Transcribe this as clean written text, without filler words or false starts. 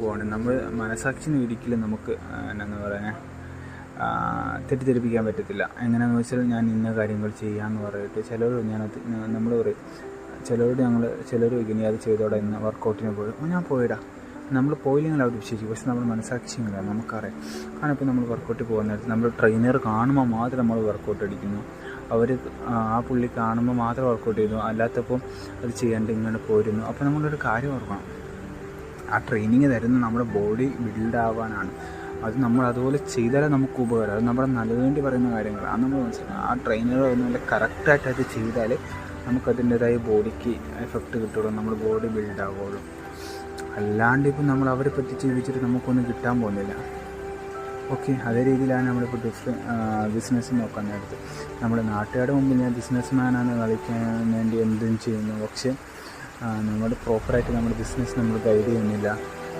പോവാണ്. നമ്മൾ മനസാക്ഷിനെ ഒരിക്കലും നമുക്ക് എന്താ പറയുക തെറ്റിദ്ധരിപ്പിക്കാൻ പറ്റത്തില്ല. എങ്ങനെയാണെന്ന് വെച്ചാൽ ഞാൻ ഇന്ന കാര്യങ്ങൾ ചെയ്യാമെന്ന് പറഞ്ഞിട്ട് നമ്മൾ പറയും ചിലർ ഇനി അത് ചെയ്തോടെ ഇന്ന് വർക്കൗട്ടിന് പോയി ഞാൻ പോയിടാ, നമ്മൾ പോയില്ലെങ്കിൽ അവർ വിശ്വസിക്കും. പക്ഷെ നമ്മൾ മനസാക്ഷിയില്ല, നമുക്കറിയാം. കാരണം ഇപ്പോൾ നമ്മൾ വർക്കൗട്ടിൽ പോകുന്ന നേരത്ത് നമ്മൾ ട്രെയിനർ കാണുമ്പോൾ മാത്രം നമ്മൾ വർക്കൗട്ട് അടിക്കുന്നു, ആ പുള്ളി കാണുമ്പോൾ മാത്രം വർക്കൗട്ട് ചെയ്യുന്നു, അല്ലാത്തപ്പോൾ അത് ചെയ്യാണ്ട് ഇങ്ങനെ പോരുന്നു. അപ്പോൾ നമ്മളൊരു കാര്യം ഓർക്കണം, ആ ട്രെയിനിങ് തരുന്നത് നമ്മുടെ ബോഡി ബിൽഡാവാനാണ്. അത് നമ്മൾ അതുപോലെ ചെയ്താലേ നമുക്ക് ഉപകാരം. അത് നമ്മുടെ നല്ലതിന് വേണ്ടി പറയുന്ന കാര്യങ്ങൾ അത് നമ്മൾ മനസ്സിലാക്കണം. ആ ട്രെയിനർ നല്ല കറക്റ്റായിട്ട് അത് ചെയ്താൽ നമുക്കതിൻ്റേതായ ബോഡിക്ക് എഫക്റ്റ് കിട്ടുള്ളൂ, നമ്മുടെ ബോഡി ബിൽഡാവുള്ളൂ. അല്ലാണ്ട് ഇപ്പം നമ്മൾ അവരെ പറ്റി ജീവിച്ചിട്ട് നമുക്കൊന്നും കിട്ടാൻ പോകുന്നില്ല. ഓക്കെ, അതേ രീതിയിലാണ് നമ്മളിപ്പോൾ ബിസിനസ് നോക്കാൻ നേരത്ത് നമ്മുടെ നാട്ടുകാരുടെ മുമ്പിൽ ഞാൻ ബിസിനസ് മാനാണ് കളിക്കാൻ വേണ്ടി എന്തും ചെയ്യുന്നു. പക്ഷേ നമ്മൾ പ്രോപ്പറായിട്ട് നമ്മുടെ ബിസിനസ് നമ്മൾ ഗൈഡ് ചെയ്യുന്നില്ല.